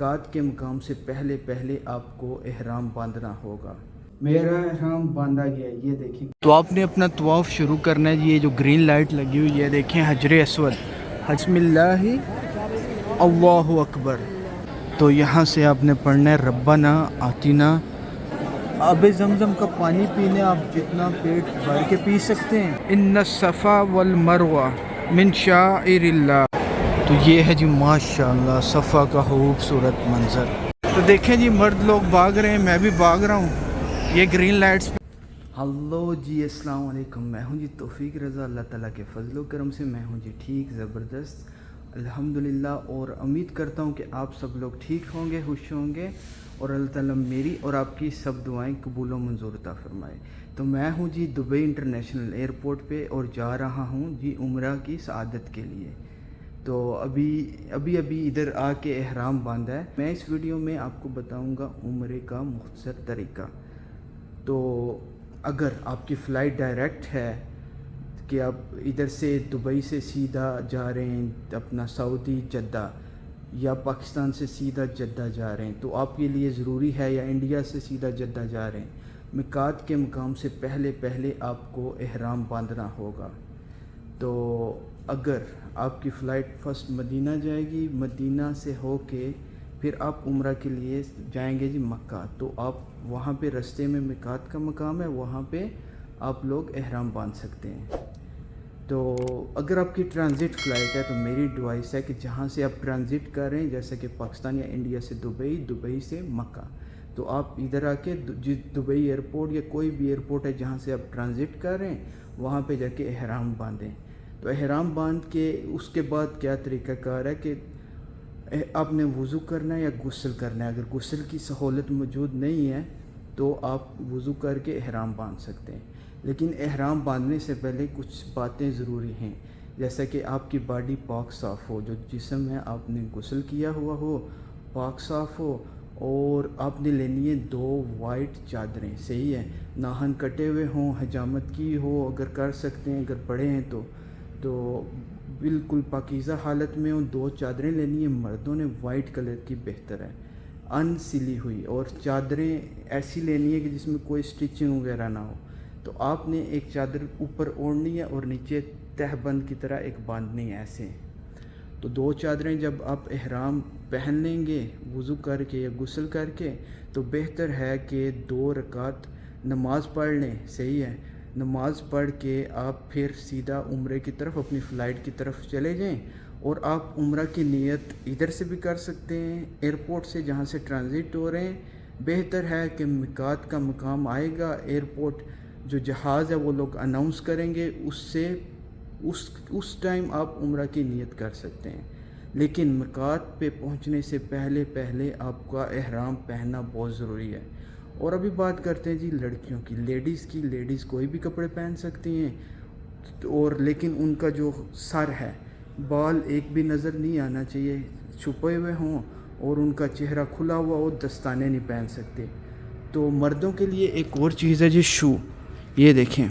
میقات کے مقام سے پہلے پہلے آپ کو احرام باندھنا ہوگا۔ میرا احرام باندھا گیا ہے، یہ دیکھیں۔ تو آپ نے اپنا طواف شروع کرنا ہے۔ یہ جو گرین لائٹ لگی ہوئی ہے دیکھیں، حجر اسود، بسم اللہ اللہ اکبر۔ تو یہاں سے آپ نے پڑھنا ہے ربنا آتینا۔ آب زمزم کا پانی پینے آپ جتنا پیٹ بھر کے پی سکتے ہیں۔ ان الصفا والمروہ من شعائر اللہ۔ تو یہ ہے جی ماشاءاللہ صفا کا خوبصورت منظر۔ تو دیکھیں جی مرد لوگ بھاگ رہے ہیں، میں بھی بھاگ رہا ہوں یہ گرین لائٹس۔ ہلو جی، السلام علیکم، میں ہوں جی توفیق رضا، اللہ تعالیٰ کے فضل و کرم سے میں ہوں جی ٹھیک زبردست الحمدللہ، اور امید کرتا ہوں کہ آپ سب لوگ ٹھیک ہوں گے، خوش ہوں گے، اور اللہ تعالیٰ میری اور آپ کی سب دعائیں قبول و منظور عطا فرمائے۔ تو میں ہوں جی دبئی انٹرنیشنل ایئرپورٹ پہ اور جا رہا ہوں جی عمرہ کی سعادت کے لیے۔ تو ابھی ادھر آ کے احرام باندھا ہے۔ میں اس ویڈیو میں آپ کو بتاؤں گا عمرے کا مختصر طریقہ۔ تو اگر آپ کی فلائٹ ڈائریکٹ ہے کہ آپ ادھر سے دبئی سے سیدھا جا رہے ہیں اپنا سعودی جدہ، یا پاکستان سے سیدھا جدہ جا رہے ہیں، تو آپ کے لیے ضروری ہے، یا انڈیا سے سیدھا جدہ جا رہے ہیں، میقات کے مقام سے پہلے پہلے آپ کو احرام باندھنا ہوگا۔ تو اگر آپ کی فلائٹ فرسٹ مدینہ جائے گی، مدینہ سے ہو کے پھر آپ عمرہ کے لیے جائیں گے جی مکہ، تو آپ وہاں پہ رستے میں میقات کا مقام ہے، وہاں پہ آپ لوگ احرام باندھ سکتے ہیں۔ تو اگر آپ کی ٹرانزٹ فلائٹ ہے تو میری ایڈوائس ہے کہ جہاں سے آپ ٹرانزٹ کر رہے ہیں، جیسا کہ پاکستان یا انڈیا سے دبئی، دبئی سے مکہ، تو آپ ادھر آ کے دبئی ایئرپورٹ یا کوئی بھی ایئرپورٹ ہے جہاں سے آپ ٹرانزٹ کر رہے ہیں، وہاں پہ جا کے احرام باندھیں۔ تو احرام باندھ کے اس کے بعد کیا طریقہ کار ہے کہ آپ نے وضو کرنا ہے یا غسل کرنا ہے۔ اگر غسل کی سہولت موجود نہیں ہے تو آپ وضو کر کے احرام باندھ سکتے ہیں، لیکن احرام باندھنے سے پہلے کچھ باتیں ضروری ہیں، جیسا کہ آپ کی باڈی پاک صاف ہو، جو جسم ہے آپ نے غسل کیا ہوا ہو، پاک صاف ہو، اور آپ نے لینی ہے 2 وائٹ چادریں، صحیح ہے، ناخن کٹے ہوئے ہوں، حجامت کی ہو اگر کر سکتے ہیں، اگر بڑے ہیں تو بالکل پاکیزہ حالت میں ہوں، 2 چادریں لینی ہیں، مردوں نے وائٹ کلر کی بہتر ہے، ان سلی ہوئی، اور چادریں ایسی لینی ہے کہ جس میں کوئی سٹچنگ وغیرہ نہ ہو۔ تو آپ نے ایک چادر اوپر اوڑھنی ہے اور نیچے تہہ بند کی طرح ایک باندھنی ہے ایسے۔ تو 2 چادریں جب آپ احرام پہن لیں گے وضو کر کے یا غسل کر کے، تو بہتر ہے کہ 2 رکعت نماز پڑھ لیں، صحیح ہے، نماز پڑھ کے آپ پھر سیدھا عمرے کی طرف اپنی فلائٹ کی طرف چلے جائیں، اور آپ عمرہ کی نیت ادھر سے بھی کر سکتے ہیں ایئرپورٹ سے جہاں سے ٹرانزٹ ہو رہے ہیں۔ بہتر ہے کہ میقات کا مقام آئے گا، ایئرپورٹ جو جہاز ہے وہ لوگ اناؤنس کریں گے، اس ٹائم آپ عمرہ کی نیت کر سکتے ہیں، لیکن میقات پہ پہنچنے سے پہلے پہلے آپ کا احرام پہننا بہت ضروری ہے۔ اور ابھی بات کرتے ہیں جی لڑکیوں کی، لیڈیز کوئی بھی کپڑے پہن سکتی ہیں، اور لیکن ان کا جو سر ہے، بال ایک بھی نظر نہیں آنا چاہیے، چھپے ہوئے ہوں، اور ان کا چہرہ کھلا ہوا ہو، دستانے نہیں پہن سکتے۔ تو مردوں کے لیے ایک اور چیز ہے جی شو، یہ دیکھیں،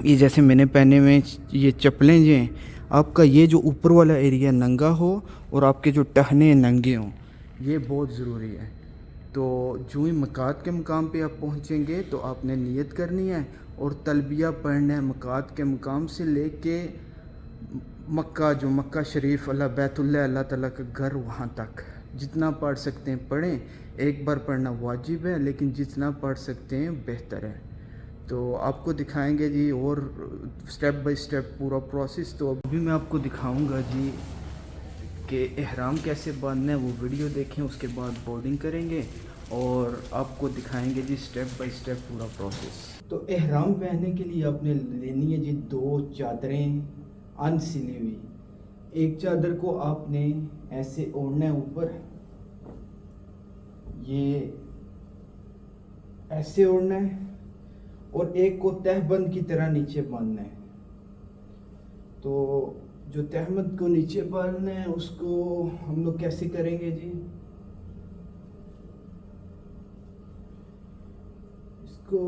یہ جیسے میں نے پہنے ہوئے یہ چپلیں جو ہیں، آپ کا یہ جو اوپر والا ایریا ننگا ہو اور آپ کے جو ٹہنے ننگے ہوں، یہ بہت ضروری ہے۔ تو جو ہی میقات کے مقام پہ آپ پہنچیں گے تو آپ نے نیت کرنی ہے اور تلبیہ پڑھنا ہے میقات کے مقام سے لے کے مکہ، جو مکہ شریف اللہ بیت اللہ اللہ تعالیٰ کا گھر، وہاں تک جتنا پڑھ سکتے ہیں پڑھیں۔ ایک بار پڑھنا واجب ہے، لیکن جتنا پڑھ سکتے ہیں بہتر ہے۔ تو آپ کو دکھائیں گے جی اور سٹیپ بائی سٹیپ پورا پروسیس۔ تو ابھی میں آپ کو دکھاؤں گا جی کہ احرام کیسے باندھنا ہے، وہ ویڈیو دیکھیں، اس کے بعد بورڈنگ کریں گے اور آپ کو دکھائیں گے جی سٹیپ بائی سٹیپ پورا پروسیس۔ تو احرام پہننے کے لیے آپ نے لینی ہے جی 2 چادریں ان سلی ہوئی۔ ایک چادر کو آپ نے ایسے اوڑھنا ہے اوپر، یہ ایسے اوڑھنا ہے، اور ایک کو تہہ بند کی طرح نیچے باندھنا ہے۔ تو جو تہہ بند کو نیچے باندھنا ہے اس کو ہم لوگ کیسے کریں گے جی، اس کو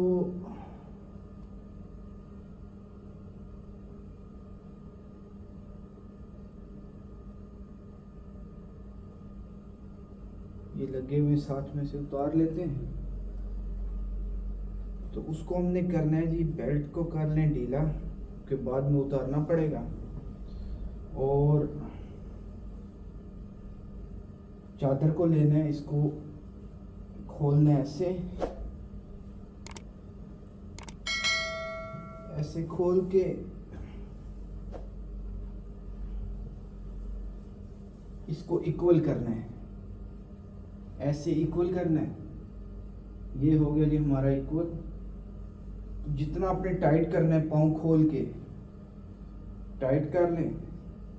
یہ لگے ہوئے ساتھ میں سے اتار لیتے ہیں. تو اس کو ہم نے کرنا ہے جی بیلٹ کو کر لیں ڈھیلا کہ بعد میں اتارنا پڑے گا. اور چادر کو لینا ہے, اس کو کھولنا ہے ایسے کھول کے اس کو ایکول کرنا ہے, ایسے ایکول کرنا ہے. یہ ہو گیا جی ہمارا ایکول. جتنا آپ نے ٹائٹ کرنا ہے پاؤں کھول کے ٹائٹ کر لیں,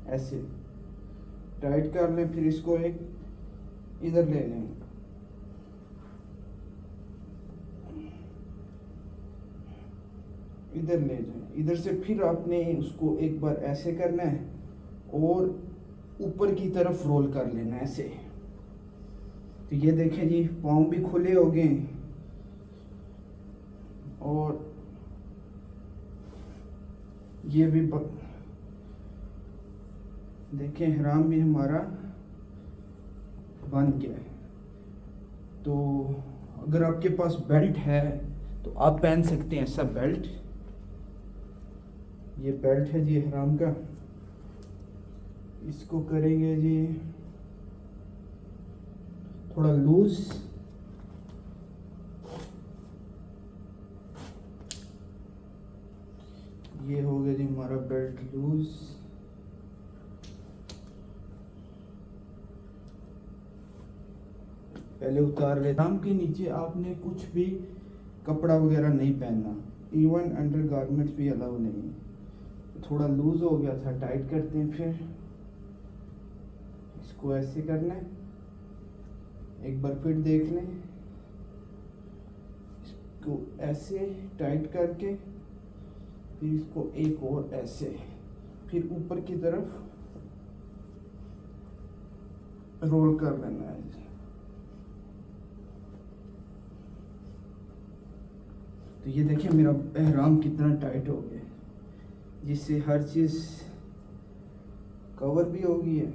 ایسے ٹائٹ کر لیں. پھر اس کو ایک ادھر لے لیں, ادھر لے جائیں. ادھر سے پھر آپ نے اس کو ایک بار ایسے کرنا ہے اور اوپر کی طرف رول کر لینا ایسے. تو یہ دیکھیں جی پاؤں بھی کھلے ہو گئے اور یہ بھی دیکھیں احرام بھی ہمارا بن گیا ہے. تو اگر آپ کے پاس بیلٹ ہے تو آپ پہن سکتے ہیں ایسا بیلٹ. یہ بیلٹ ہے جی احرام کا. اس کو کریں گے جی تھوڑا لوز. یہ ہو گیا جی ہمارا بیلٹ لوز. پہلے اتار لیں. احرام کے نیچے آپ نے کچھ بھی کپڑا وغیرہ نہیں پہننا, ایون انڈر گارمنٹس بھی الاؤ نہیں. تھوڑا لوز ہو گیا تھا, ٹائٹ کرتے ہیں. پھر اس کو ایسے کرنا ہے, ایک بار پھر دیکھ لیں. اس کو ایسے ٹائٹ کر کے پھر اس کو ایک اور ایسے, پھر اوپر کی طرف رول کر لینا ہے. تو یہ دیکھیں میرا احرام کتنا ٹائٹ ہو گیا, جس سے ہر چیز کور بھی ہو گئی ہے.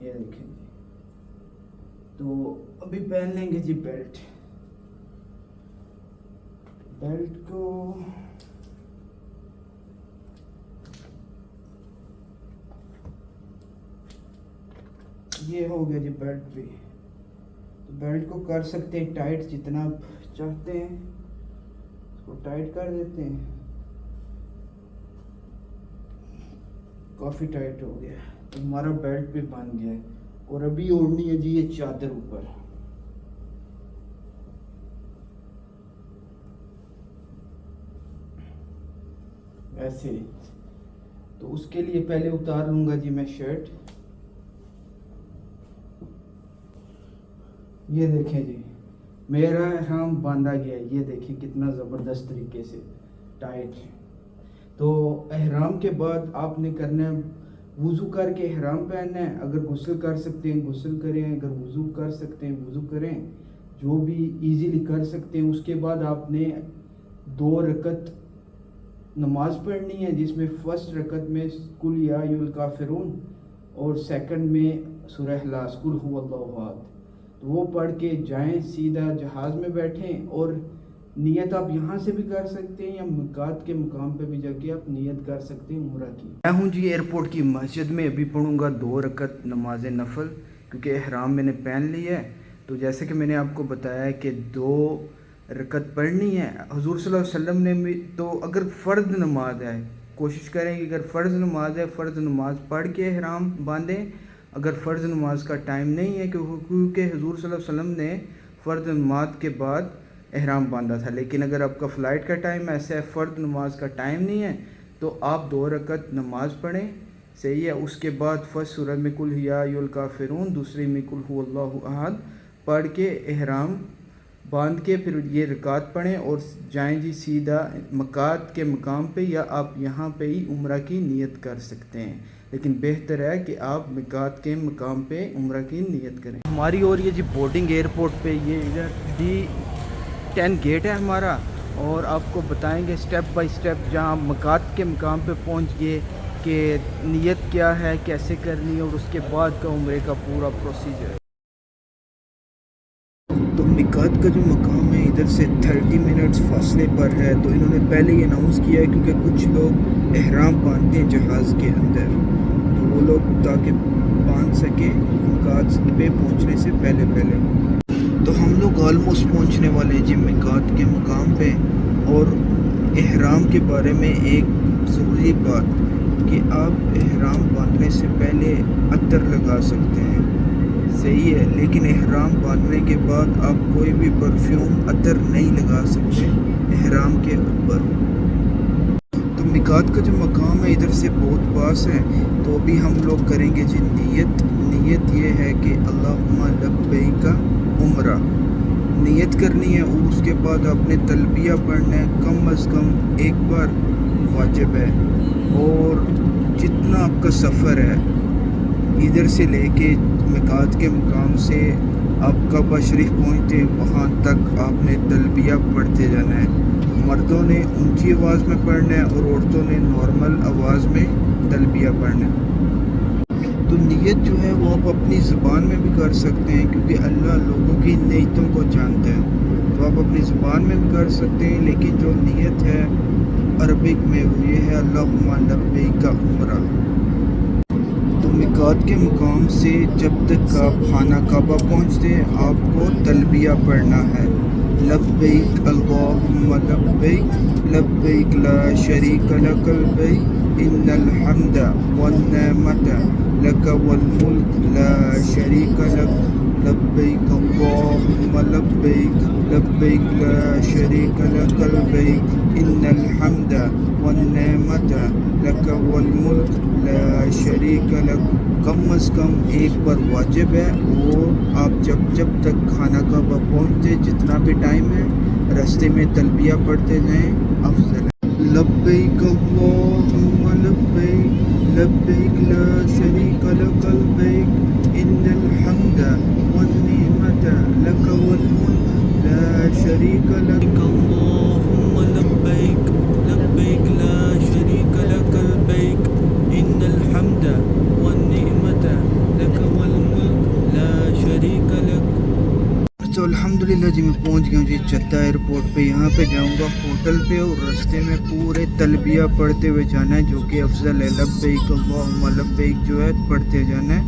یہ دیکھیں جی. تو ابھی پہن لیں گے جی بیلٹ. بیلٹ کو یہ ہو گیا جی بیلٹ بھی. تو بیلٹ کو کر سکتے ہیں ٹائٹ, جتنا آپ چاہتے ہیں اس کو ٹائٹ کر دیتے ہیں. کافی ٹائٹ ہو گیا. تو ہمارا بیلٹ بھی بن گیا ہے. اور ابھی اوڑھنی ہے جی یہ چادر اوپر. ایسے. تو اس کے لیے پہلے اتار لوں گا جی میں شرٹ. یہ دیکھیں جی میرا احرام باندھا گیا ہے. یہ دیکھیں کتنا زبردست طریقے سے ٹائٹ. تو احرام کے بعد آپ نے کرنا ہے وضو کر کے احرام پہننا ہے. اگر غسل کر سکتے ہیں غسل کریں, اگر وضو کر سکتے ہیں وضو کریں, جو بھی ایزیلی کر سکتے ہیں. اس کے بعد آپ نے 2 رکعت نماز پڑھنی ہے, جس میں فرسٹ رکعت میں قل یا ایھا الکافرون اور سیکنڈ میں سورہ اخلاص قل ھو اللہ احد. تو وہ پڑھ کے جائیں, سیدھا جہاز میں بیٹھیں. اور نیت آپ یہاں سے بھی کر سکتے ہیں یا میقات کے مقام پہ بھی جا کے آپ نیت کر سکتے ہیں عمرہ کی. میں ہوں جی ایئرپورٹ کی مسجد میں. ابھی پڑھوں گا 2 رکعت نماز نفل, کیونکہ احرام میں نے پہن لی ہے. تو جیسے کہ میں نے آپ کو بتایا ہے کہ 2 رکعت پڑھنی ہے. حضور صلی اللہ علیہ وسلم نے بھی, تو اگر فرض نماز ہے کوشش کریں کہ اگر فرض نماز ہے فرض نماز پڑھ کے احرام باندھیں. اگر فرض نماز کا ٹائم نہیں ہے, کیونکہ حضور صلی اللہ علیہ وسلم نے فرض نماز کے بعد احرام باندھا تھا. لیکن اگر آپ کا فلائٹ کا ٹائم ایسا ہے, فرض نماز کا ٹائم نہیں ہے, تو آپ 2 رکعت نماز پڑھیں. صحیح ہے. اس کے بعد فرسٹ سورہ میں قل یا ایھا الکافرون, دوسری میں قل ھو اللہ احد پڑھ کے احرام باندھ کے پھر یہ رکعت پڑھیں اور جائیں جی سیدھا میقات کے مقام پہ, یا آپ یہاں پہ ہی عمرہ کی نیت کر سکتے ہیں. لیکن بہتر ہے کہ آپ میقات کے مقام پہ عمرہ کی نیت کریں. ہماری اور یہ جی بورڈنگ ایئرپورٹ پہ, یہ ادھر D10 گیٹ ہے ہمارا, اور آپ کو بتائیں گے سٹیپ بائی سٹیپ جہاں میقات کے مقام پہ پہنچ گئے کہ نیت کیا ہے, کیسے کرنی ہے, اور اس کے بعد کا عمرے کا پورا پروسیجر. میقات کا جو مقام ہے ادھر سے 30 منٹس فاصلے پر ہے، تو انہوں نے پہلے ہی اناؤنس کیا ہے کیونکہ کچھ لوگ احرام باندھتے ہیں جہاز کے اندر، تو وہ لوگ تاکہ باندھ سکیں میقات پہ پہنچنے سے پہلے تو ہم لوگ آلموسٹ پہنچنے والے ہیں جی میقات کے مقام پہ۔ اور احرام کے بارے میں ایک ضروری بات کہ آپ احرام باندھنے سے پہلے عطر لگا سکتے ہیں، صحیح ہے، لیکن احرام باندھنے کے بعد آپ کوئی بھی پرفیوم عطر نہیں لگا سکتے احرام کے اوپر۔ تو میقات کا جو مقام ہے ادھر سے بہت پاس ہے، تو ابھی ہم لوگ کریں گے جی نیت یہ ہے کہ اللہم لبیک عمرہ نیت کرنی ہے، اور اس کے بعد آپ نے تلبیہ پڑھنا ہے، کم از کم ایک بار واجب ہے۔ اور جتنا آپ کا سفر ہے ادھر سے لے کے میقات کے مقام سے آپ کعبہ شریف پہنچتے وہاں تک آپ نے تلبیہ پڑھتے جانا ہے۔ مردوں نے اونچی آواز میں پڑھنا ہے اور عورتوں نے نارمل آواز میں تلبیہ پڑھنا ہے۔ تو نیت جو ہے وہ آپ اپنی زبان میں بھی کر سکتے ہیں کیونکہ اللہ لوگوں کی نیتوں کو جانتا ہے، تو آپ اپنی زبان میں بھی کر سکتے ہیں، لیکن جو نیت ہے عربک میں وہ یہ ہے اللہم لبیک عمرہ۔ تو میقات کے مقام سے جب تک آپ خانہ کعبہ پہنچتے ہیں آپ کو تلبیہ پڑھنا ہے، لبیک اللہم لبیک لبیک لا شریک لک لبیک ان الحمد والنعمت لک والملک لا شریک لک لبیک اللہم لبیک لبیک لا شریک لک لبیک ان الحمد والنعمت لک والملک لا شریک لک۔ کم از کم ایک بار واجب ہے، اور آپ جب تک خانہ کعبہ پہنچتے جتنا بھی ٹائم ہے راستے میں تلبیہ پڑھتے جائیں افضل ہے۔ لبیک اللہم لبیک لبیک لا شریک لک لبیک ان الحمد والنعمت لک والملک لا شریک لک اللہم لبیک لبیک لا شریک لک لبیک ان الحمد والنعمت لک والملک لا شریک لک۔ تو الحمدللہ جی میں پہنچ گیا ہوں جی جدہ ایئرپورٹ پہ، یہاں پہ جاؤں گا ہوٹل پہ، اور راستے میں پورے تلبیہ پڑھتے ہوئے جانا ہے جو کہ افضل ہے، لبیک اللہم لبیک جو ہے پڑھتے جانا ہے۔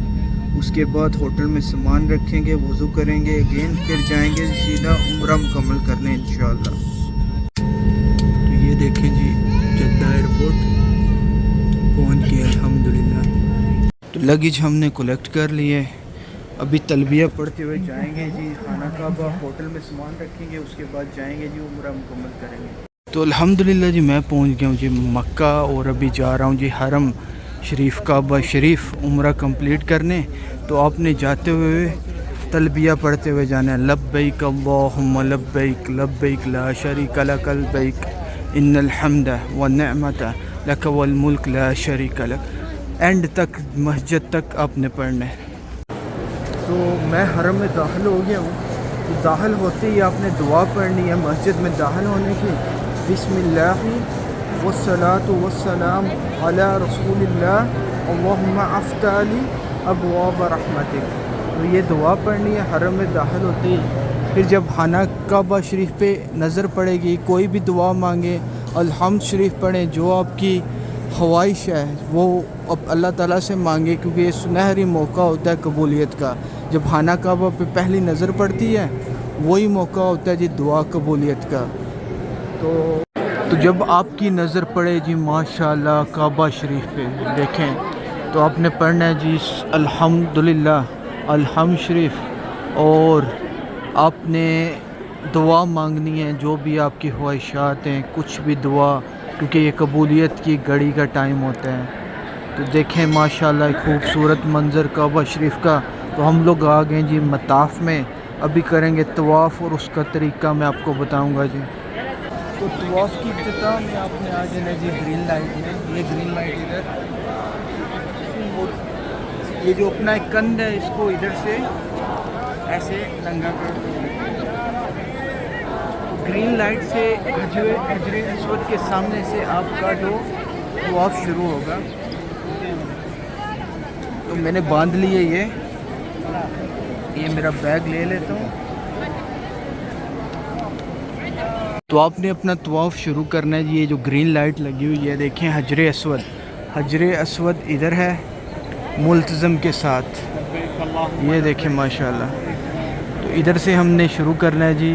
اس کے بعد ہوٹل میں سامان رکھیں گے، وضو کریں گے اگین، پھر جائیں گے سیدھا عمرہ مکمل کرنے انشاءاللہ۔ تو یہ دیکھیں جی جدہ ایئرپورٹ پہنچ گئے الحمدللہ۔ تو لگیج ہم نے کلیکٹ کر لیے، ابھی تلبیہ پڑھتے ہوئے جائیں گے جی خانہ کعبہ، ہوٹل میں سامان رکھیں گے، اس کے بعد جائیں گے جی عمرہ مکمل کریں گے۔ تو الحمدللہ جی میں پہنچ گیا ہوں جی مکہ، اور ابھی جا رہا ہوں جی حرم شریف کعبہ شریف عمرہ کمپلیٹ کرنے۔ تو آپ نے جاتے ہوئے تلبیہ پڑھتے ہوئے جانا ہے، لبیک اللہم لبیک لبیک لا شریک لک لبیک ان الحمد والنعمت لک والملک لا شریک لک، اینڈ تک مسجد تک آپ نے پڑھنا ہے۔ تو میں حرم میں داخل ہو گیا ہوں، تو داخل ہوتے ہی آپ نے دعا پڑھنی ہے مسجد میں داخل ہونے کی، بسم اللہ والصلاۃ والسلام علی رسول اللہ اللہم افتح لی ابواب رحمتک۔ تو یہ دعا پڑھنی ہے حرم میں داخل ہوتے ہی۔ پھر جب خانہ کعبہ شریف پہ نظر پڑے گی کوئی بھی دعا مانگے، الحمد شریف پڑھیں، جو آپ کی خواہش ہے وہ اب اللہ تعالیٰ سے مانگے، کیونکہ یہ سنہری موقع ہوتا ہے قبولیت کا۔ جب خانہ کعبہ پہ پہلی نظر پڑتی ہے وہی موقع ہوتا ہے جی دعا قبولیت کا۔ تو جب آپ کی نظر پڑے جی ماشاءاللہ کعبہ شریف پہ دیکھیں، تو آپ نے پڑھنا ہے جی الحمدللہ الحمد شریف، اور آپ نے دعا مانگنی ہے جو بھی آپ کی خواہشات ہیں، کچھ بھی دعا، کیونکہ یہ قبولیت کی گھڑی کا ٹائم ہوتا ہے۔ تو دیکھیں ماشاءاللہ ایک خوبصورت منظر کعبہ شریف کا۔ تو ہم لوگ آ گئے جی مطاف میں، ابھی کریں گے طواف، اور اس کا طریقہ میں آپ کو بتاؤں گا جی۔ تو طواف کی ابتدا میں آپ نے آ جانا جی گرین لائٹ میں، یہ گرین لائٹ ادھر، اور یہ جو اپنا ایک کندھ ہے اس کو ادھر سے ایسے ننگا کر دیں۔ گرین لائٹ سے حجر اسود کے سامنے سے آپ کا جو طواف شروع ہوگا۔ تو میں نے باندھ لیے، یہ میرا بیگ لے لیتا ہوں، تو آپ نے اپنا طواف شروع کرنا ہے. یہ جو گرین لائٹ لگی ہوئی ہے دیکھیں حجر اسود, حجر اسود ادھر ہے ملتزم کے ساتھ, یہ دیکھیں ماشاءاللہ. تو ادھر سے ہم نے شروع کرنا ہے جی,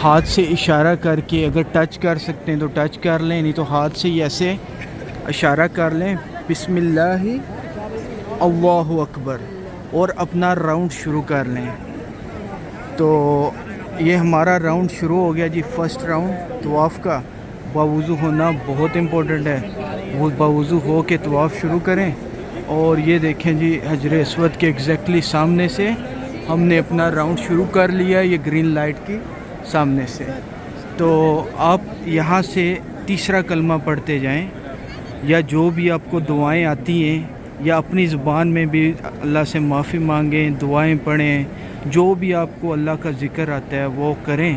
ہاتھ سے اشارہ کر کے, اگر ٹچ کر سکتے ہیں تو ٹچ کر لیں, نہیں تو ہاتھ سے ہی ایسے اشارہ کر لیں بسم اللہ اللہ اکبر, اور اپنا راؤنڈ شروع کر لیں. تو یہ ہمارا راؤنڈ شروع ہو گیا جی, فرسٹ راؤنڈ طواف کا. باوضو ہونا بہت امپورٹنٹ ہے, وہ باوضو ہو کے طواف شروع کریں. اور یہ دیکھیں جی حجر اسود کے ایگزیکٹلی سامنے سے ہم نے اپنا راؤنڈ شروع کر لیا, یہ گرین لائٹ کی سامنے سے. تو آپ یہاں سے تیسرا کلمہ پڑھتے جائیں, یا جو بھی آپ کو دعائیں آتی ہیں, یا اپنی زبان میں بھی اللہ سے معافی مانگیں, دعائیں پڑھیں, جو بھی آپ کو اللہ کا ذکر آتا ہے وہ کریں.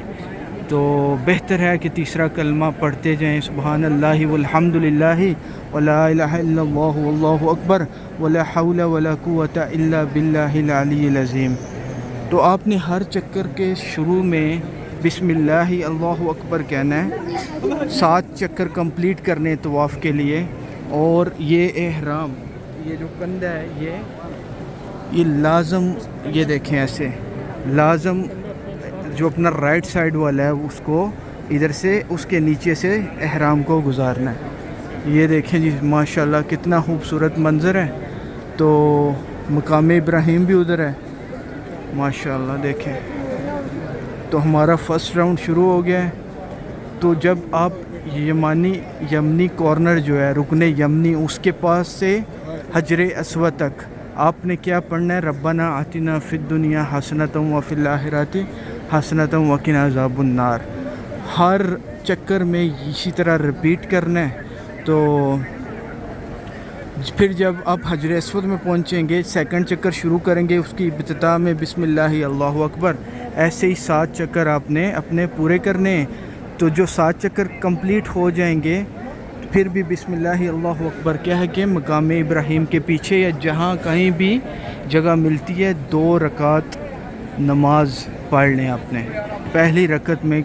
تو بہتر ہے کہ تیسرا کلمہ پڑھتے جائیں, سبحان اللہ والحمد للہ ولا الہ الا اللہ واللہ اکبر ولا حول ولا قوۃ الا باللہ العلی العظیم. تو آپ نے ہر چکر کے شروع میں بسم اللہ اللہ اکبر کہنا ہے, 7 چکر کمپلیٹ کرنے طواف کے لیے. اور یہ احرام, یہ جو کندھا ہے یہ لازم, یہ دیکھیں ایسے لازم جو اپنا رائٹ سائڈ والا ہے اس کو ادھر سے اس کے نیچے سے احرام کو گزارنا ہے. یہ دیکھیں جی ماشاءاللہ کتنا خوبصورت منظر ہے. تو مقام ابراہیم بھی ادھر ہے ماشاءاللہ دیکھیں. تو ہمارا فرسٹ راؤنڈ شروع ہو گیا ہے. تو جب آپ یمنی کارنر جو ہے رکن یمنی, اس کے پاس سے حجر اسود تک آپ نے کیا پڑھنا ہے, ربنا آتنا فی الدنیا حسنۃ وفی الآخرۃ حسنۃ وقنا عذاب النار. ہر چکر میں اسی طرح رپیٹ کرنا ہے. تو پھر جب آپ حجر اسود میں پہنچیں گے, سیکنڈ چکر شروع کریں گے, اس کی ابتدا میں بسم اللہ اللہ اکبر. ایسے ہی 7 چکر آپ نے اپنے پورے کرنے ہیں. تو جو 7 چکر کمپلیٹ ہو جائیں گے, پھر بھی بسم اللہ اللہ اکبر کہہ کے مقام ابراہیم کے پیچھے یا جہاں کہیں بھی جگہ ملتی ہے 2 رکعت نماز پڑھ لیں. آپ نے پہلی رکعت میں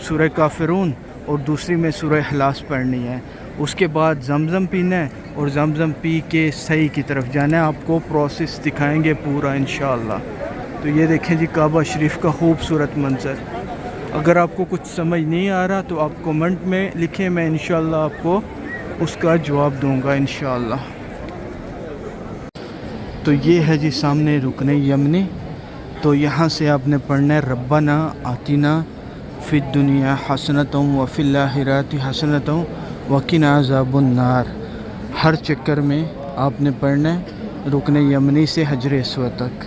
سورہ کافرون اور دوسری میں سورہ اخلاص پڑھنی ہے. اس کے بعد زمزم پینا ہے, اور زمزم پی کے صحیح کی طرف جانا ہے. آپ کو پروسیس دکھائیں گے پورا انشاءاللہ. تو یہ دیکھیں جی کعبہ شریف کا خوبصورت منظر. اگر آپ کو کچھ سمجھ نہیں آ رہا تو آپ کومنٹ میں لکھیں, میں انشاءاللہ آپ کو اس کا جواب دوں گا انشاءاللہ. تو یہ ہے جی سامنے رکن یمنی. تو یہاں سے آپ نے پڑھنا ہے ربنا آتنا فی الدنیا حسنۃ وفی الآخرۃ حسنۃ وقنا عذاب النار. ہر چکر میں آپ نے پڑھنا ہے رکن یمنی سے حجر اسود تک.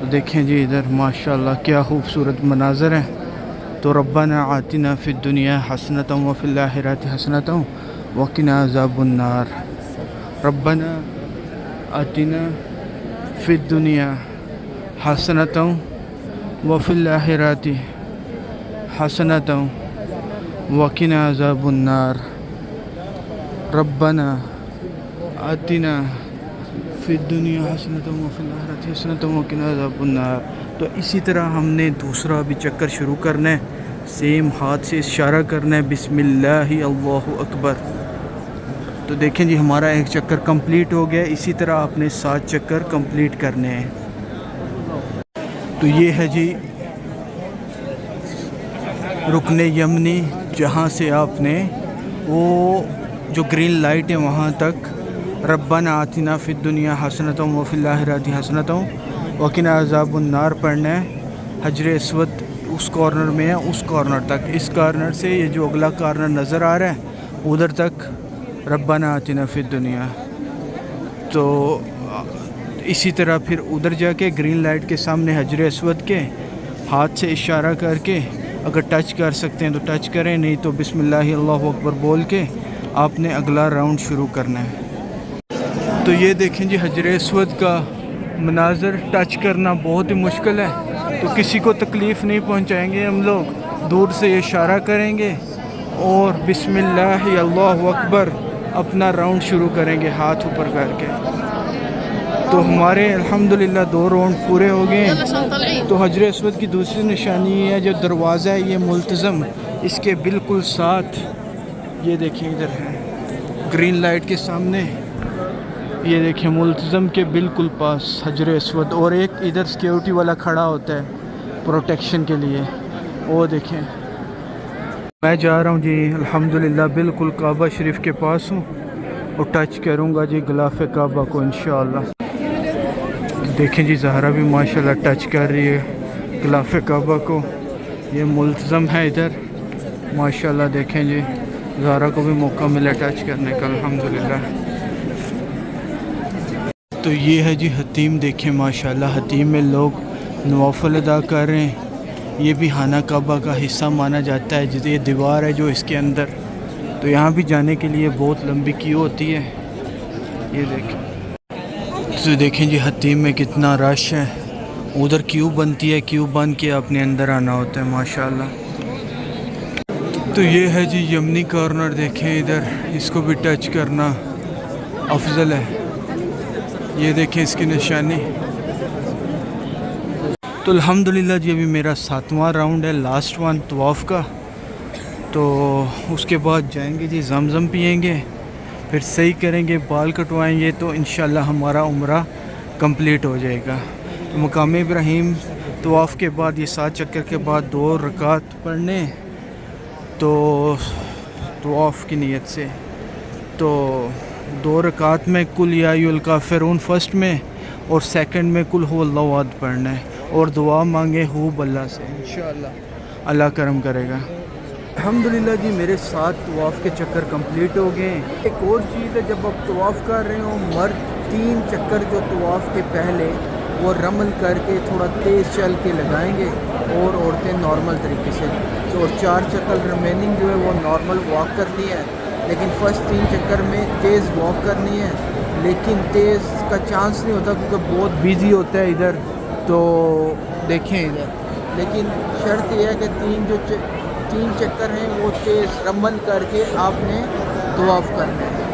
تو دیکھیں جی ادھر ماشاءاللہ کیا خوبصورت مناظر ہیں. تو ربنا آتنا فی الدنیا حسنۃ وفی الآخرۃ حسنۃ وقنا عذاب النار. ربنا آتنا فی الدنیا حسنۃ وفی الآخرۃ حسنۃ وقنا عذاب النار. ربنا آتنا فی الدنیا حسنۃ وفی الآخرۃ حسنۃ وقنا عذاب النار. تو اسی طرح ہم نے دوسرا بھی چکر شروع کرنا ہے, سیم ہاتھ سے اشارہ کرنا ہے بسم اللہ اللہ اکبر. تو دیکھیں جی ہمارا ایک چکر کمپلیٹ ہو گیا. اسی طرح آپ نے 7 چکر کمپلیٹ کرنے ہیں. تو یہ ہے جی رکن یمنی, جہاں سے آپ نے وہ جو گرین لائٹ ہے وہاں تک ربنا آتنا فی الدنیا حسنۃ وفی الآخرۃ حسنۃ وقنا عذاب النار پڑھنا ہے. حجر اسود اس کارنر میں ہے, اس کارنر تک, اس کارنر سے یہ جو اگلا کارنر نظر آ رہا ہے ادھر تک ربنا آتنا فی الدنیا. تو اسی طرح پھر ادھر جا کے گرین لائٹ کے سامنے حجر اسود کے ہاتھ سے اشارہ کر کے اگر ٹچ کر سکتے ہیں تو ٹچ کریں, نہیں تو بسم اللہ اللہ اکبر بول کے آپ نے اگلا راؤنڈ شروع کرنا ہے. تو یہ دیکھیں جی حجر اسود کا مناظر, ٹچ کرنا بہت ہی مشکل ہے. تو کسی کو تکلیف نہیں پہنچائیں گے ہم لوگ, دور سے یہ اشارہ کریں گے اور بسم اللہ اللہ اکبر اپنا راؤنڈ شروع کریں گے ہاتھ اوپر کر کے. تو تو ہمارے الحمدللہ 2 راؤنڈ پورے ہو گئے ہیں. تو حجر اسود کی دوسری نشانی یہ ہے جو دروازہ ہے یہ ملتزم اس کے بالکل ساتھ یہ دیکھیں ادھر ہے گرین لائٹ کے سامنے یہ دیکھیں ملتزم کے بالکل پاس حجر اسود اور ایک ادھر سیکیورٹی والا کھڑا ہوتا ہے پروٹیکشن کے لیے وہ دیکھیں. میں جا رہا ہوں جی الحمدللہ بالکل کعبہ شریف کے پاس ہوں اور ٹچ کروں گا جی غلاف کعبہ کو انشاءاللہ. دیکھیں جی زہرا بھی ماشاءاللہ ٹچ کر رہی ہے غلاف کعبہ کو. یہ ملتزم ہے ادھر ماشاءاللہ. دیکھیں جی زہرا کو بھی موقع ملا ٹچ کرنے کا الحمدللہ. تو یہ ہے جی حتیم. دیکھیں ماشاءاللہ حتیم میں لوگ نوافل ادا کر رہے ہیں. یہ بھی خانہ کعبہ کا حصہ مانا جاتا ہے. یہ دیوار ہے جو اس کے اندر تو یہاں بھی جانے کے لیے بہت لمبی کیو ہوتی ہے. یہ دیکھیں تو دیکھیں جی حتیم میں کتنا رش ہے. ادھر کیو بنتی ہے کیو بن کے اپنے اندر آنا ہوتا ہے ماشاءاللہ. تو یہ ہے جی یمنی کارنر. دیکھیں ادھر اس کو بھی ٹچ کرنا افضل ہے. یہ دیکھیں اس کی نشانی. تو الحمدللہ جی ابھی میرا 7واں راؤنڈ ہے لاسٹ ون طواف کا. تو اس کے بعد جائیں گے جی زمزم پئیں گے پھر صحیح کریں گے بال کٹوائیں گے تو انشاءاللہ ہمارا عمرہ کمپلیٹ ہو جائے گا. تو مقام ابراہیم طواف کے بعد یہ 7 چکر کے بعد 2 رکعت پڑھنے تو طواف کی نیت سے تو 2 رکعت میں کل یا ایھا الکافرون فرسٹ میں اور سیکنڈ میں کل هو اللہ احد پڑھنا ہے اور دعا مانگے خوب اللہ سے انشاءاللہ اللہ کرم کرے گا. الحمدللہ جی میرے 7 طواف کے چکر کمپلیٹ ہو گئے ہیں. ایک اور چیز ہے جب آپ طواف کر رہے ہو مرد 3 چکر جو طواف کے پہلے وہ رمل کر کے تھوڑا تیز چل کے لگائیں گے اور عورتیں نارمل طریقے سے اور 4 چکر ریمیننگ جو ہے وہ نارمل واک کرنی ہے. لیکن فرسٹ 3 چکر میں تیز واک کرنی ہے لیکن تیز کا چانس نہیں ہوتا کیونکہ بہت بیزی ہوتا ہے ادھر. تو دیکھیں ادھر لیکن شرط یہ ہے کہ 3 چکر ہیں وہ تیز رمل کر کے آپ نے طواف کرنا ہے.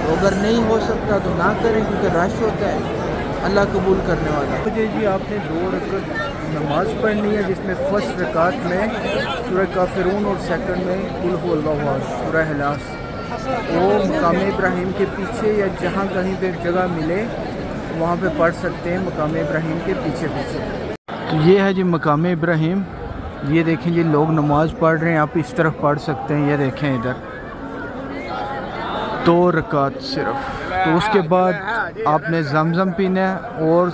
تو اگر نہیں ہو سکتا تو نہ کریں کیونکہ رش ہوتا ہے. اللہ قبول کرنے والا. مجھے جی آپ نے 2 رکعت نماز پڑھنی ہے جس میں فرسٹ رکعت میں سورہ کافرون اور سیکنڈ میں قل هو اللہ احد سورہ اخلاص. وہ مقام ابراہیم کے پیچھے یا جہاں کہیں پہ جگہ ملے وہاں پہ پڑھ سکتے ہیں مقام ابراہیم کے پیچھے. تو یہ ہے جی مقام ابراہیم. یہ دیکھیں جی لوگ نماز پڑھ رہے ہیں آپ اس طرف پڑھ سکتے ہیں. یہ دیکھیں ادھر 2 رکعت صرف. تو اس کے بعد آپ نے زمزم پینا ہے اور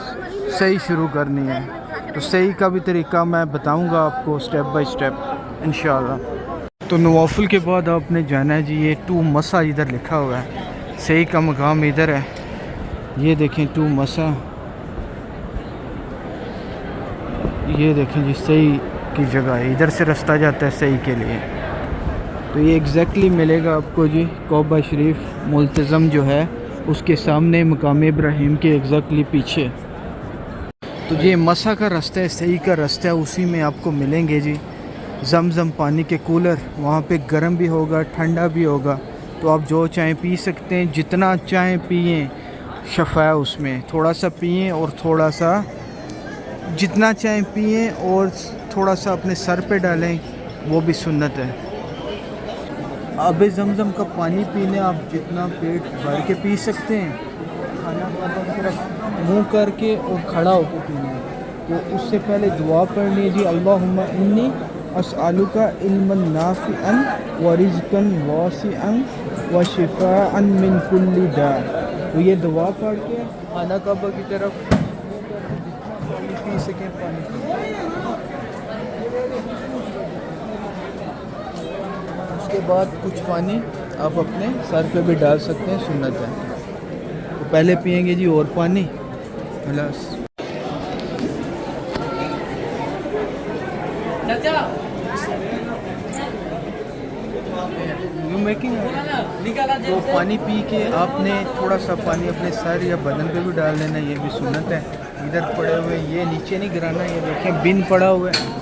صحیح شروع کرنی ہے. تو صحیح کا بھی طریقہ میں بتاؤں گا آپ کو سٹیپ بائی سٹیپ انشاءاللہ. تو نوافل کے بعد آپ نے جانا ہے جی یہ 2 مسا ادھر لکھا ہوا ہے. صحیح کا مقام ادھر ہے. یہ دیکھیں 2 مسا. یہ دیکھیں جی صحیح کی جگہ ہے. ادھر سے رستہ جاتا ہے صحیح کے لیے. تو یہ ایگزیکٹلی ملے گا آپ کو جی کعبہ شریف ملتزم جو ہے اس کے سامنے مقام ابراہیم کے ایگزیکٹلی پیچھے. تو یہ مسا کا رستہ ہے صحیح کا رستہ ہے. اسی میں آپ کو ملیں گے جی زمزم پانی کے کولر. وہاں پہ گرم بھی ہوگا ٹھنڈا بھی ہوگا. تو آپ جو چاہیں پی سکتے ہیں جتنا چاہیں پئیں. شفا ہے اس میں تھوڑا سا پئیں اور تھوڑا سا جتنا چاہیں پئیں اور تھوڑا سا اپنے سر پہ ڈالیں وہ بھی سنت ہے. آب زمزم کا پانی پینے آپ جتنا پیٹ بھر کے پی سکتے ہیں. کھانا کی طرف منہ کر کے اور کھڑا ہو کے پینا ہے. تو اس سے پہلے دعا پڑھنی ہے جی اللہم انی اسألک علما نافعا ورزقا واسعا وشفاء من کل داء. تو یہ دعا پڑھ کے خانہ کعبہ کی طرف پانی پی سکیں پانی. اس کے بعد کچھ پانی آپ اپنے سر پہ بھی ڈال سکتے ہیں سنت ہے. تو پہلے پئیں گے جی اور پانی. خلاص تو پانی پی کے آپ نے تھوڑا سا پانی اپنے سر یا بدن پہ بھی ڈال لینا. یہ بھی سنت ہے. ادھر پڑے ہوئے یہ نیچے نہیں گرانا. یہ دیکھیں بن پڑا ہوا ہے.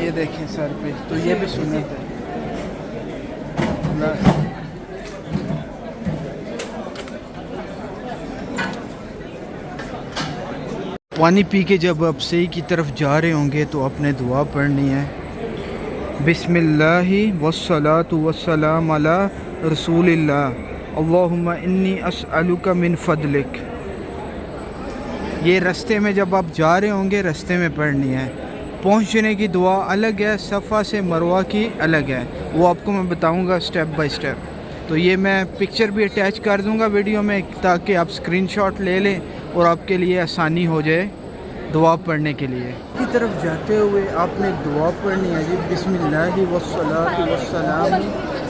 یہ دیکھیں سر پہ، تو یہ بھی سنت ہے۔ پانی پی کے جب آپ صحیح کی طرف جا رہے ہوں گے تو آپ نے دعا پڑھنی ہے، بسم اللہ والصلاۃ والسلام علی رسول اللہ، اللہم انی اسألک من فضلک۔ یہ رستے میں جب آپ جا رہے ہوں گے رستے میں پڑھنی ہے۔ پہنچنے کی دعا الگ ہے، صفا سے مروہ کی الگ ہے، وہ آپ کو میں بتاؤں گا سٹیپ بائی سٹیپ۔ تو یہ میں پکچر بھی اٹیچ کر دوں گا ویڈیو میں تاکہ آپ اسکرین شاٹ لے لیں اور آپ کے لیے آسانی ہو جائے دعا پڑھنے کے لیے۔ کی طرف جاتے ہوئے آپ نے دعا پڑھنی ہے جی، بسم اللہ والصلاۃ والسلام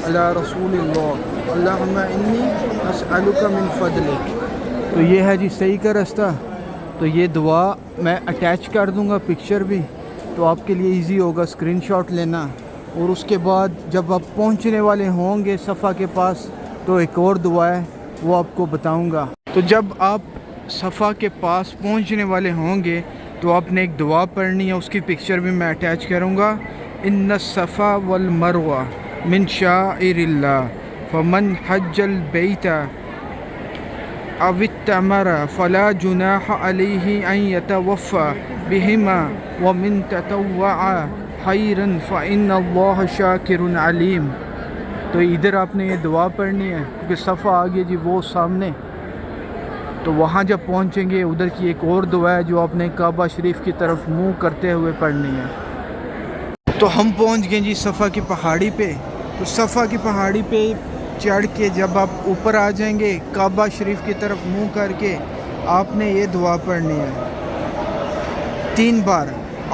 علی رسول اللہ، اللہم انی اسألک من فضلک۔ تو یہ ہے جی صحیح کا رستہ۔ تو یہ دعا میں اٹیچ کر دوں گا پکچر بھی، تو آپ کے لیے ایزی ہوگا اسکرین شاٹ لینا۔ اور اس کے بعد جب آپ پہنچنے والے ہوں گے صفا کے پاس تو ایک اور دعا ہے، وہ آپ کو بتاؤں گا۔ تو جب آپ صفا کے پاس پہنچنے والے ہوں گے تو آپ نے ایک دعا پڑھنی ہے، اس کی پکچر بھی میں اٹیچ کروں گا۔ ان الصفا والمروہ من شعائر اللہ فمن حج البیت او اعتمر فلا جناح علیہ ان یطوف بہما ومن تطوع خیرا فإن اللہ شاکر علیم۔ تو ادھر آپ نے یہ دعا پڑھنی ہے کیونکہ صفا آگے جی وہ سامنے، تو وہاں جب پہنچیں گے ادھر کی ایک اور دعا ہے جو آپ نے کعبہ شریف کی طرف منہ کرتے ہوئے پڑھنی ہے۔ تو ہم پہنچ گئے جی صفا کی پہاڑی پہ۔ تو صفا کی پہاڑی پہ چڑھ کے جب آپ اوپر آ جائیں گے کعبہ شریف کی طرف منہ کر کے آپ نے یہ دعا پڑھنی ہے 3 بار،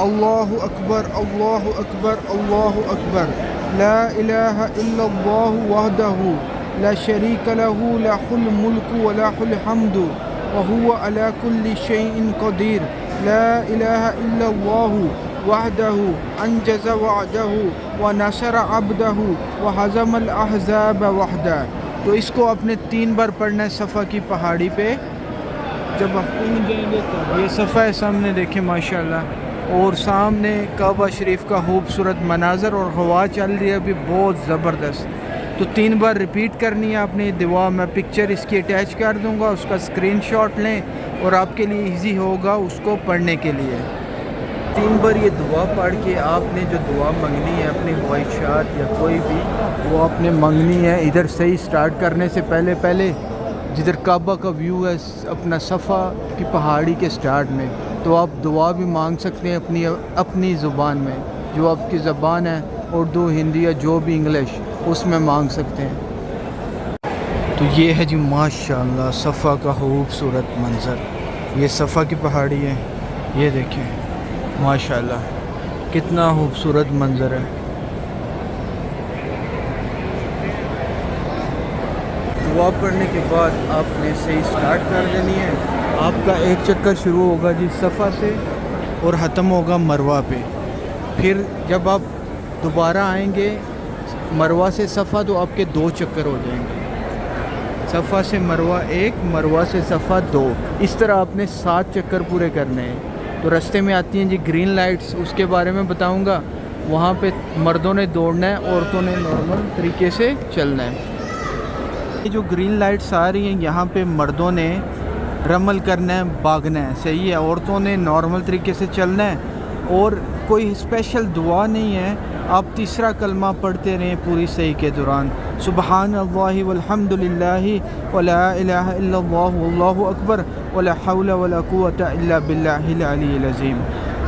اللہ اکبر اللہ اکبر اللہ اکبر، لا الہ الا اللہ وحدہ لا شریک لہ لہ الملک ولہ الحمد وہو علی کل شیء قدیر، لا الہ الا اللہ وحدہ انجز وعدہ ونصر عبدہ وہزم الاحزاب وحدہ۔ تو اس کو آپ نے 3 بار پڑھنا ہے صفا کی پہاڑی پہ۔ جب آپ پہنچ جائیں گے تو یہ صفا ہے سامنے دیکھیں ماشاءاللہ، اور سامنے کعبہ شریف کا خوبصورت مناظر اور ہوا چل رہی ہے ابھی بہت زبردست۔ تو 3 بار ریپیٹ کرنی ہے آپ نے دعا، میں پکچر اس کی اٹیچ کر دوں گا، اس کا اسکرین شاٹ لیں اور آپ کے لیے ایزی ہوگا اس کو پڑھنے کے لیے۔ 3 بار یہ دعا پڑھ کے آپ نے جو دعا منگنی ہے اپنی خواہشات یا کوئی بھی وہ آپ نے منگنی ہے ادھر صحیح سٹارٹ کرنے سے پہلے جدھر کعبہ کا ویو ہے اپنا صفا کی پہاڑی کے سٹارٹ میں، تو آپ دعا بھی مانگ سکتے ہیں اپنی زبان میں، جو آپ کی زبان ہے اردو ہندی یا جو بھی انگلش اس میں مانگ سکتے ہیں۔ تو یہ ہے جی ماشاءاللہ صفا کا خوبصورت منظر، یہ صفا کی پہاڑی ہے، یہ دیکھیں ماشاءاللہ کتنا خوبصورت منظر ہے۔ دعا پڑھنے کے بعد آپ نے صحیح سٹارٹ کر دینی ہے، آپ کا ایک چکر شروع ہوگا جی صفا سے اور ختم ہوگا مروہ پہ۔ پھر جب آپ دوبارہ آئیں گے مروہ سے صفا تو آپ کے 2 چکر ہو جائیں گے، صفا سے مروہ 1، مروہ سے صفا 2، اس طرح آپ نے 7 چکر پورے کرنے ہیں۔ تو رستے میں آتی ہیں جی گرین لائٹس، اس کے بارے میں بتاؤں گا، وہاں پہ مردوں نے دوڑنا ہے، عورتوں نے نارمل طریقے سے چلنا ہے۔ یہ جو گرین لائٹس آ رہی ہیں یہاں پہ مردوں نے رمل کرنا ہے، بھاگنا ہے، صحیح ہے، عورتوں نے نارمل طریقے سے چلنا ہے، اور کوئی اسپیشل دعا نہیں ہے، آپ تیسرا کلمہ پڑھتے رہیں پوری صحیح کے دوران، سبحان اللہ والحمد للہ ولا الہ الا اللہ واللہ اکبر ولا حول ولا قوت الا باللہ العلی العظیم۔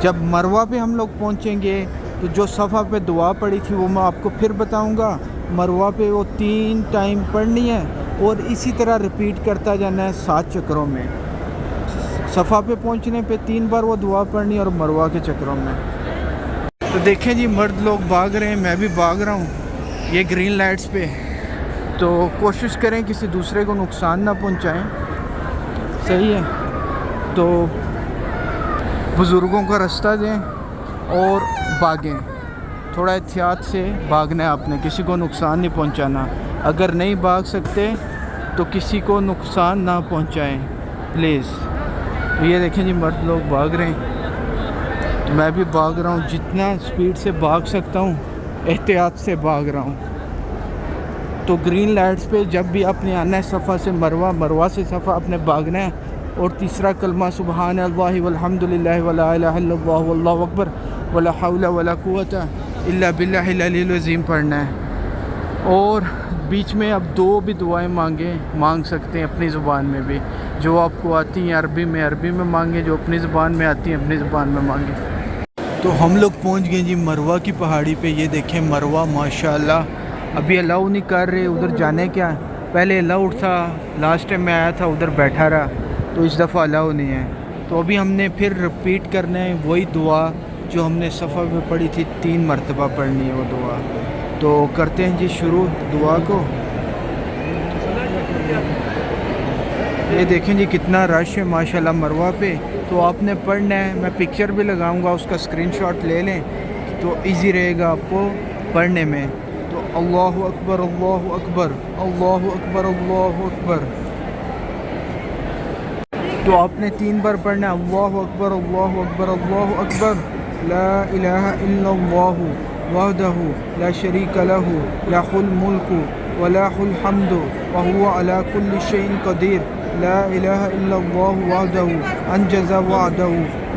جب مروہ پہ ہم لوگ پہنچیں گے تو جو صفا پہ دعا پڑھی تھی وہ میں آپ کو پھر بتاؤں گا، مروہ پہ وہ 3 ٹائم پڑھنی ہے اور اسی طرح ریپیٹ کرتا جانا ہے 7 چکروں میں، صفا پہ پہنچنے پہ 3 بار وہ دعا پڑھنی ہے اور مروہ کے چکروں میں۔ تو دیکھیں جی مرد لوگ بھاگ رہے ہیں، میں بھی بھاگ رہا ہوں یہ گرین لائٹس پہ، تو کوشش کریں کسی دوسرے کو نقصان نہ پہنچائیں، صحیح ہے، تو بزرگوں کا رستہ دیں اور بھاگیں، تھوڑا احتیاط سے بھاگنا ہے آپ نے، کسی کو نقصان نہیں پہنچانا، اگر نہیں بھاگ سکتے تو کسی کو نقصان نہ پہنچائیں پلیز۔ یہ دیکھیں جی مرد لوگ بھاگ رہے ہیں، تو میں بھی بھاگ رہا ہوں، جتنا سپیڈ سے بھاگ سکتا ہوں احتیاط سے بھاگ رہا ہوں۔ تو گرین لائٹس پہ جب بھی آپ نے آنا ہے صفا سے مروہ، مروہ سے صفا آپ نے بھاگنا ہے، اور تیسرا کلمہ سبحان اللہ والحمد للہ ولا الہ الا اللہ واللہ اکبر ولا حول ولا قوت الا باللہ العلی العظیم پڑھنا ہے۔ اور بیچ میں آپ دو بھی دعائیں مانگ سکتے ہیں اپنی زبان میں بھی، جو آپ کو آتی ہیں عربی میں مانگیں، جو اپنی زبان میں آتی ہیں اپنی زبان میں مانگیں۔ تو ہم لوگ پہنچ گئے جی مروہ کی پہاڑی پہ، یہ دیکھیں مروہ ماشاءاللہ ابھی الاؤ نہیں کر رہے ادھر جانے، کیا پہلے الاؤ تھا، لاسٹ ٹائم میں آیا تھا ادھر بیٹھا رہا، تو اس دفعہ الاؤ نہیں ہے۔ تو ابھی ہم نے پھر رپیٹ کرنا ہے وہی دعا جو ہم نے صفا میں پڑھی تھی، 3 مرتبہ پڑھنی ہے وہ دعا۔ تو کرتے ہیں جی شروع دعا کو۔ یہ دیکھیں جی کتنا رش ہے ماشاءاللہ مروہ پہ، تو آپ نے پڑھنا ہے، میں پکچر بھی لگاؤں گا، اس کا اسکرین شاٹ لے لیں تو ایزی رہے گا آپ کو پڑھنے میں۔ تو اللہ اکبر اللہ اکبر اللہ اکبر اللہ اکبر، تو آپ نے 3 بار پڑھنا ہے، اللہ اکبر اللہ اکبر اللہ اکبر، لا الہ الا اللہ وحدہ لا شریک لہ لہ الملک وله الحمد وهو على كل شيء قدیر، لا الہ الا اللہ وحدہ انجز وعدہ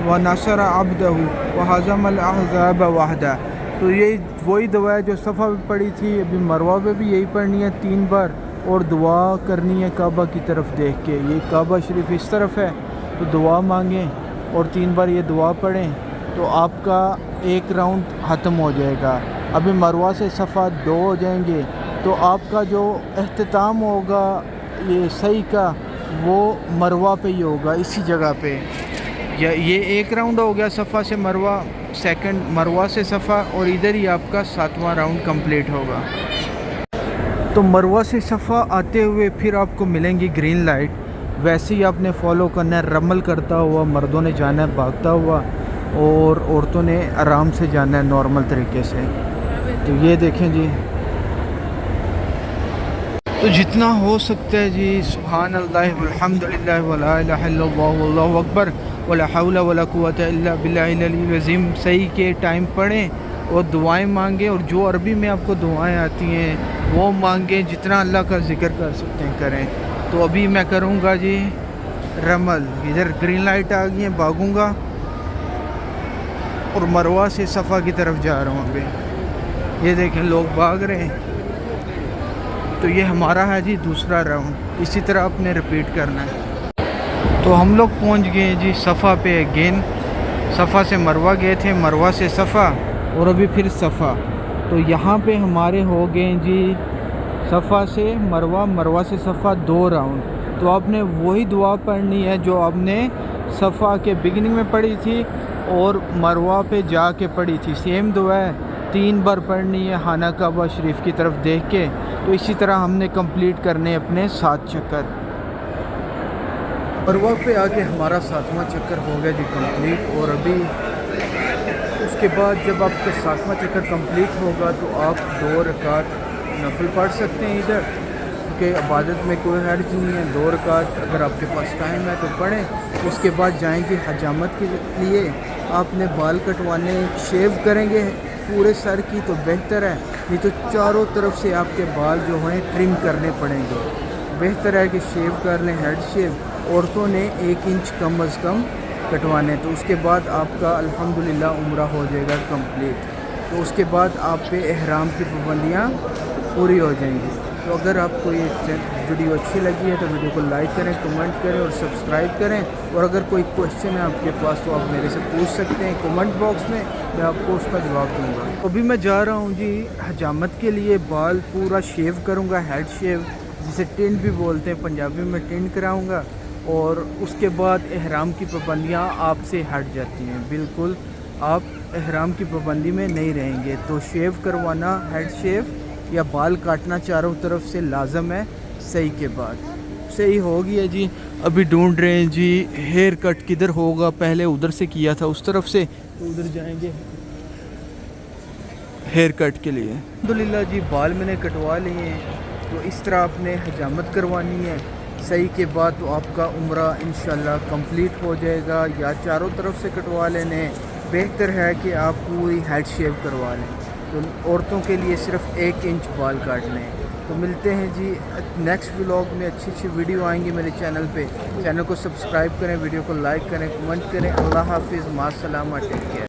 ونصر عبدہ وہزم الاحزاب وحدہ۔ تو یہ وہی دعا ہے جو صفا میں پڑھی تھی، ابھی مروہ پہ بھی یہی پڑھنی ہے 3 بار، اور دعا کرنی ہے کعبہ کی طرف دیکھ کے، یہ کعبہ شریف اس طرف ہے، تو دعا مانگیں اور 3 بار یہ دعا پڑھیں تو آپ کا ایک راؤنڈ ختم ہو جائے گا۔ ابھی مروہ سے صفا 2 ہو جائیں گے، تو آپ کا جو اختتام ہوگا یہ صحیح کا وہ مروہ پہ ہی ہوگا، اسی جگہ پہ۔ یہ ایک راؤنڈ ہو گیا صفا سے مروہ، سیکنڈ مروہ سے صفا، اور ادھر ہی آپ کا 7واں راؤنڈ کمپلیٹ ہوگا۔ تو مروہ سے صفا آتے ہوئے پھر آپ کو ملیں گی گرین لائٹ، ویسے ہی آپ نے فالو کرنا ہے، رمل کرتا ہوا مردوں نے جانا ہے بھاگتا ہوا، اور عورتوں نے آرام سے جانا ہے نارمل طریقے سے۔ تو یہ دیکھیں جی، تو جتنا ہو سکتا ہے جی سبحان اللہ والحمد للہ ولا الہ الا اللہ واللہ اکبر ولا حول ولا قوت الا باللہ العلی العظیم صحیح کے ٹائم پڑھیں اور دعائیں مانگیں، اور جو عربی میں آپ کو دعائیں آتی ہیں وہ مانگیں، جتنا اللہ کا ذکر کر سکتے ہیں کریں۔ تو ابھی میں کروں گا جی رمل، ادھر گرین لائٹ آ گئی ہیں، بھاگوں گا اور مروہ سے صفا کی طرف جا رہا ہوں ابھی۔ یہ دیکھیں لوگ بھاگ رہے ہیں، تو یہ ہمارا ہے جی دوسرا راؤنڈ، اسی طرح آپ نے رپیٹ کرنا ہے۔ تو ہم لوگ پہنچ گئے ہیں جی صفا پہ اگین، صفا سے مروہ گئے تھے، مروہ سے صفا اور ابھی پھر صفا۔ تو یہاں پہ ہمارے ہو گئے ہیں جی صفا سے مروہ، مروہ سے صفا 2 راؤنڈ۔ تو آپ نے وہی دعا پڑھنی ہے جو آپ نے صفا کے بگننگ میں پڑھی تھی اور مروہ پہ جا کے پڑھی تھی، سیم دعا ہے، 3 بار پڑھنی ہے خانہ کعبہ شریف کی طرف دیکھ کے۔ تو اسی طرح ہم نے کمپلیٹ کرنے اپنے 7 چکر۔ مروہ پہ آ کے ہمارا 7واں چکر ہو گیا جی کمپلیٹ، اور ابھی اس کے بعد جب آپ کا 7واں چکر کمپلیٹ ہوگا تو آپ 2 رکعت نفل پڑھ سکتے ہیں ادھر، کیونکہ عبادت میں کوئی حرج نہیں ہے، 2 رکعت اگر آپ کے پاس ٹائم ہے تو پڑھیں۔ اس کے بعد جائیں گے حجامت کے لیے، آپ نے بال کٹوانے، شیو کریں گے پورے سر کی تو بہتر ہے، نہیں تو چاروں طرف سے آپ کے بال جو ہیں ٹرم کرنے پڑیں گے، بہتر ہے کہ شیو کر لیں، ہیڈ شیو۔ عورتوں نے 1 انچ کم از کم کٹوانے، تو اس کے بعد آپ کا الحمدللہ عمرہ ہو جائے گا کمپلیٹ۔ تو اس کے بعد آپ پہ احرام کی پابندیاں پوری ہو جائیں گی۔ تو اگر آپ کو یہ ویڈیو اچھی لگی ہے تو ویڈیو کو لائک کریں، کمنٹ کریں اور سبسکرائب کریں، اور اگر کوئی کویشچن ہے آپ کے پاس تو آپ میرے سے پوچھ سکتے ہیں کمنٹ باکس میں آپ کو اس کا جواب دوں گا۔ ابھی میں جا رہا ہوں جی حجامت کے لیے، بال پورا شیو کروں گا، ہیڈ شیو جسے ٹنٹ بھی بولتے ہیں پنجابی میں، ٹنٹ کراؤں گا، اور اس کے بعد احرام کی پابندیاں آپ سے ہٹ جاتی ہیں، بالکل آپ احرام کی پابندی میں نہیں رہیں گے۔ تو شیو کروانا، ہیڈ شیو یا بال کاٹنا چاروں طرف سے لازم ہے صحیح کے بعد۔ صحیح ہو گیا جی، ابھی ڈھونڈ رہے ہیں جی ہیئر کٹ کدھر ہوگا، پہلے ادھر سے کیا تھا اس طرف سے، تو ادھر جائیں گے ہیئر کٹ کے لیے۔ الحمدللہ جی بال میں نے کٹوا لیے ہیں، تو اس طرح آپ نے حجامت کروانی ہے صحیح کے بعد، تو آپ کا عمرہ انشاءاللہ کمپلیٹ ہو جائے گا، یا چاروں طرف سے کٹوا لینے بہتر ہے کہ آپ پوری ہیڈ شیو کروا لیں. تو عورتوں کے لیے صرف 1 انچ بال کاٹنے ہیں. تو ملتے ہیں جی نیکسٹ ولاگ میں. اچھی اچھی ویڈیو آئیں گی میرے چینل پہ. چینل کو سبسکرائب کریں, ویڈیو کو لائک کریں, کمنٹ کریں. اللہ حافظ, مع السلامہ, ٹیک کیئر.